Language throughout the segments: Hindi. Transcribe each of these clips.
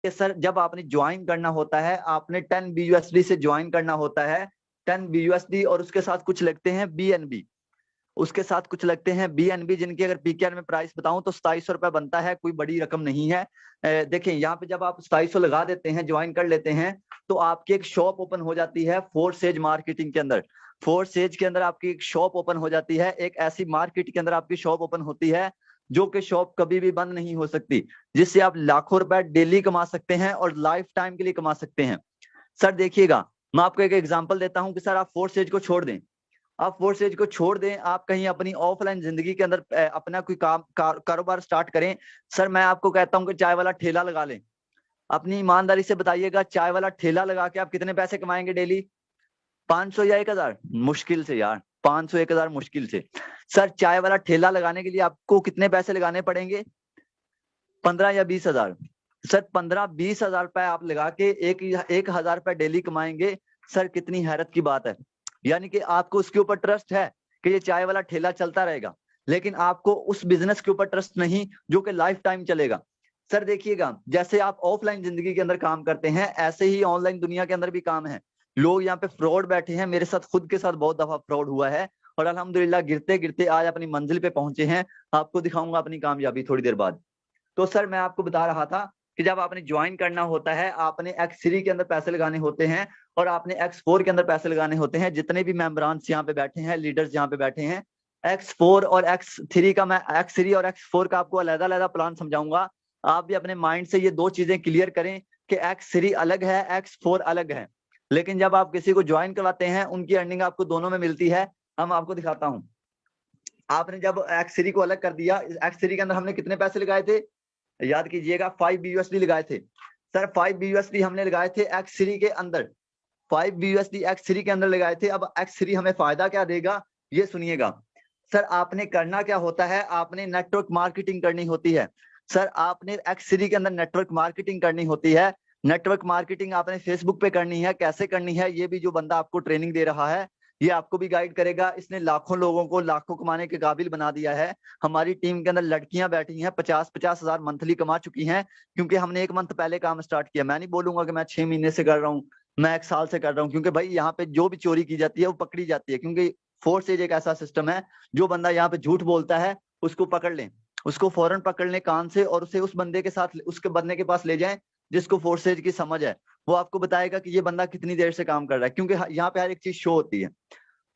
सर जब आपने ज्वाइन करना होता है, आपने 10 BUSD से ज्वाइन करना होता है, 10 BUSD, और उसके साथ कुछ लगते हैं BNB, उसके साथ कुछ लगते हैं BNB, जिनकी अगर पीकेआर में प्राइस बताऊं तो 2700 रुपए बनता है, कोई बड़ी रकम नहीं है। देखें यहाँ पे जब आप 2700 लगा देते हैं, ज्वाइन कर लेते हैं, तो आपकी एक शॉप ओपन हो जाती है फोरसेज मार्केटिंग के अंदर। फोरसेज के अंदर आपकी एक शॉप ओपन हो जाती है, एक ऐसी मार्केट के अंदर आपकी शॉप ओपन होती है जो कि शॉप कभी भी बंद नहीं हो सकती, जिससे आप लाखों रुपए डेली कमा सकते हैं और लाइफ टाइम के लिए कमा सकते हैं। सर देखिएगा, मैं आपको एक एग्जांपल देता हूं कि सर आप फोरसेज को छोड़ दें, आप फोर्सेज को छोड़ दें, आप कहीं अपनी ऑफलाइन जिंदगी के अंदर अपना कोई कारोबार स्टार्ट करें। सर मैं आपको कहता हूं कि चाय वाला ठेला लगा लें। अपनी ईमानदारी से बताइएगा, चाय वाला ठेला लगा के आप कितने पैसे कमाएंगे डेली? 500 या 1000? मुश्किल से यार, 500 1000 मुश्किल से। सर चाय वाला ठेला लगाने के लिए आपको कितने पैसे लगाने पड़ेंगे? 15 या 20 हजार। सर 15-20 हजार रुपए आप लगा के 1000 रुपए डेली कमाएंगे। सर कितनी हैरत की बात है। यानी कि आपको उसके ऊपर ट्रस्ट है कि ये चाय वाला ठेला चलता रहेगा, लेकिन आपको उस बिजनेस के ऊपर ट्रस्ट नहीं जो कि लाइफ टाइम चलेगा। सर देखिएगा, जैसे आप ऑफलाइन जिंदगी के अंदर काम करते हैं, ऐसे ही ऑनलाइन दुनिया के अंदर भी काम है। लोग यहाँ पे फ्रॉड बैठे हैं, मेरे साथ खुद के साथ बहुत दफा फ्रॉड हुआ है, और अल्हम्दुलिल्लाह गिरते गिरते आज अपनी मंजिल पे पहुंचे हैं। आपको दिखाऊंगा अपनी कामयाबी थोड़ी देर बाद। तो सर मैं आपको बता रहा था कि जब आपने ज्वाइन करना होता है, आपने X3 के अंदर पैसे लगाने होते हैं और आपने X4 के अंदर पैसे लगाने होते हैं। जितने भी मेंबरान यहाँ पे बैठे हैं, लीडर्स यहाँ पे बैठे हैं, X4 और X3 का, मैं X3 और X4 का आपको अलग अलग प्लान समझाऊंगा। आप भी अपने माइंड से ये दो चीजें क्लियर करें कि X3 अलग है, X4 अलग है। लेकिन जब आप किसी को ज्वाइन करवाते हैं, उनकी अर्निंग आपको दोनों में मिलती है। हम आपको दिखाता हूँ। आपने जब X3 को अलग कर दिया, X3 के अंदर हमने कितने पैसे लगाए थे? याद कीजिएगा, 5 BUSD लगाए थे। सर 5 BUSD हमने लगाए थे X3 के अंदर, 5 BUSD X3 के अंदर लगाए थे। अब X3 हमें फायदा क्या देगा, ये सुनिएगा। सर आपने करना क्या होता है, आपने नेटवर्क मार्केटिंग करनी होती है। सर आपने X3 के अंदर नेटवर्क मार्केटिंग करनी होती है। नेटवर्क मार्केटिंग आपने फेसबुक पे करनी है। कैसे करनी है, ये भी जो बंदा आपको ट्रेनिंग दे रहा है, ये आपको भी गाइड करेगा। इसने लाखों लोगों को लाखों कमाने के काबिल बना दिया है। हमारी टीम के अंदर लड़कियां बैठी हैं, 50-50 हजार मंथली कमा चुकी हैं, क्योंकि हमने 1 मंथ पहले काम स्टार्ट किया। मैं नहीं बोलूंगा कि मैं 6 महीने से कर रहा हूँ, मैं 1 साल से कर रहा हूँ, क्योंकि भाई यहाँ पे जो भी चोरी की जाती है वो पकड़ी जाती है। क्योंकि फोर्स एज एक ऐसा सिस्टम है, जो बंदा यहाँ पे झूठ बोलता है उसको पकड़ लें, उसको फौरन पकड़ लें कान से, और उसे उस बंदे के साथ, उसके बंदे के पास ले जाएं जिसको फोर्सेज की समझ है। वो आपको बताएगा कि ये बंदा कितनी देर से काम कर रहा है, क्योंकि यहाँ पे हर एक चीज शो होती है।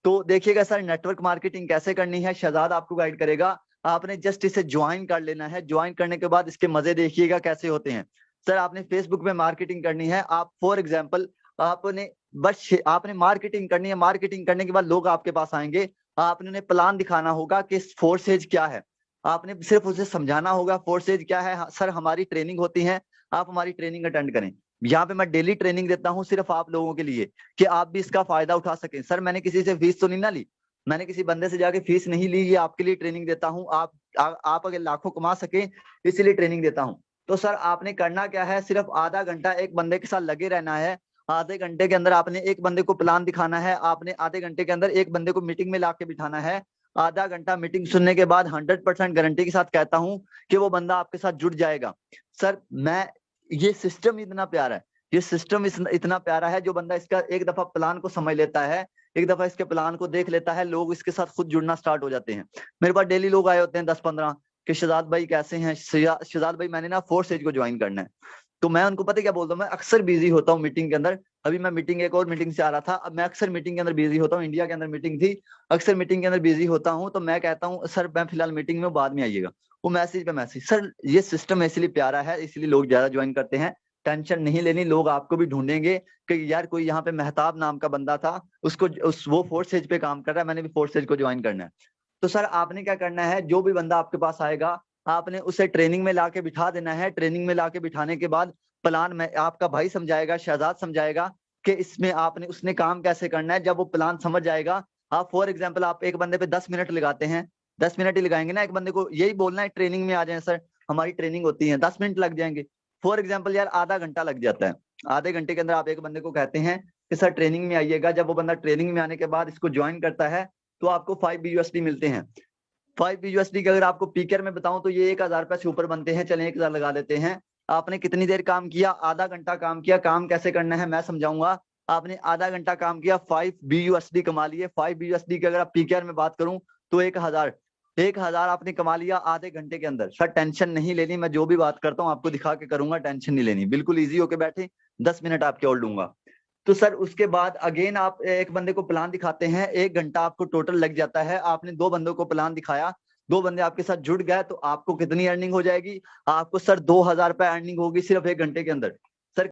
तो देखिएगा सर, नेटवर्क मार्केटिंग कैसे करनी है, शहजाद आपको गाइड करेगा। आपने जस्ट इसे ज्वाइन कर लेना है। ज्वाइन करने के बाद इसके मजे देखिएगा कैसे होते हैं। सर आपने फेसबुक पे मार्केटिंग करनी है। आप फॉर एग्जांपल, आपने बस आपने मार्केटिंग करनी है। मार्केटिंग करने के बाद लोग आपके पास आएंगे, आपने उन्हें प्लान दिखाना होगा कि फोर्सेज क्या है। आपने सिर्फ उसे समझाना होगा फोर्सेज क्या है। सर हमारी ट्रेनिंग होती है, आप हमारी ट्रेनिंग अटेंड करें। यहाँ पे मैं डेली ट्रेनिंग देता हूँ सिर्फ आप लोगों के लिए, कि आप भी इसका फायदा उठा सकें। सर मैंने किसी से फीस तो नहीं ना ली, मैंने किसी बंदे से जाके फीस नहीं ली। ये आपके लिए ट्रेनिंग देता हूँ। आप अगर लाखों कमा सके, इसीलिए ट्रेनिंग देता हूँ। तो सर आपने करना क्या है, सिर्फ आधा घंटा एक बंदे के साथ लगे रहना है। आधे घंटे के अंदर आपने एक बंदे को प्लान दिखाना है। आपने आधे घंटे के अंदर एक बंदे को मीटिंग में ला के बिठाना है। आधा घंटा मीटिंग सुनने के बाद 100% गारंटी के साथ कहता हूँ कि वो बंदा आपके साथ जुड़ जाएगा। सर मैं, ये सिस्टम इतना प्यारा है, ये सिस्टम इतना प्यारा है, जो बंदा इसका एक दफा प्लान को समझ लेता है, एक दफा इसके प्लान को देख लेता है, लोग इसके साथ खुद जुड़ना स्टार्ट हो जाते हैं। मेरे पास डेली लोग आए होते हैं 10-15 कि शहजाद भाई कैसे हैं, शहजाद भाई मैंने ना फोर्स एज को ज्वाइन करना है। तो मैं उनको पता क्या बोलता हूँ, मैं अक्सर बिजी होता हूँ मीटिंग के अंदर। अभी मैं मीटिंग, एक और मीटिंग से आ रहा था, अब मैं अक्सर मीटिंग के अंदर बिजी होता हूँ। इंडिया के अंदर मीटिंग थी, अक्सर मीटिंग के अंदर बिजी होता हूँ। तो मैं कहता हूँ सर मैं फिलहाल मीटिंग में, बाद में आइएगा। वो मैसेज पे मैसेज। सर ये सिस्टम इसलिए प्यारा है, इसलिए लोग ज्यादा ज्वाइन करते हैं। टेंशन नहीं लेनी, लोग आपको भी ढूंढेंगे कि यार कोई यहाँ पे मेहताब नाम का बंदा था, उसको वो फोर्थ स्टेज पे काम कर रहा है, मैंने भी फोर्थ स्टेज को ज्वाइन करना है। तो सर आपने क्या करना है, जो भी बंदा आपके पास आएगा, आपने उसे ट्रेनिंग में लाके बिठा देना है। ट्रेनिंग में लाके बिठाने के बाद प्लान में आपका भाई समझाएगा, शहजाद समझाएगा कि इसमें आपने, उसने काम कैसे करना है। जब वो प्लान समझ जाएगा, आप फॉर एग्जाम्पल आप एक बंदे पे 10 मिनट लगाते हैं, 10 मिनट ही लगाएंगे ना एक बंदे को, यही बोलना है ट्रेनिंग में आ जाए सर, हमारी ट्रेनिंग होती है, 10 मिनट लग जाएंगे। फॉर एग्जाम्पल यार आधा घंटा लग जाता है। आधे घंटे के अंदर आप एक बंदे को कहते हैं कि सर ट्रेनिंग में आइएगा। जब वो बंदा ट्रेनिंग में आने के बाद इसको ज्वाइन करता है, तो आपको 5 BUSD मिलते हैं। 5 BUSD के अगर आपको पीकर में बताऊं तो ये 1000 रुपए से ऊपर बनते हैं। चलें 1000 लगा देते हैं। आपने कितनी देर काम किया? आधा घंटा काम किया। काम कैसे करना है मैं समझाऊंगा। आपने आधा घंटा काम किया, 5 BUSD कमा लिए। 5 BUSD की अगर आप पीकेआर में बात करूं तो 1000 आपने कमा लिया आधे घंटे के अंदर। सर टेंशन नहीं लेनी, मैं जो भी बात करता हूँ आपको दिखा के करूंगा, टेंशन नहीं लेनी, बिल्कुल ईजी होके बैठे, 10 मिनट आपके और लूंगा। तो सर उसके बाद अगेन आप एक बंदे को प्लान दिखाते हैं, 1 घंटा आपको टोटल लग जाता है। आपने 2 बंदों को प्लान दिखाया, 2 बंदे आपके साथ जुड़ गए, तो आपको कितनी अर्निंग हो जाएगी? आपको सर 2000 रुपए अर्निंग होगी सिर्फ 1 घंटे के अंदर।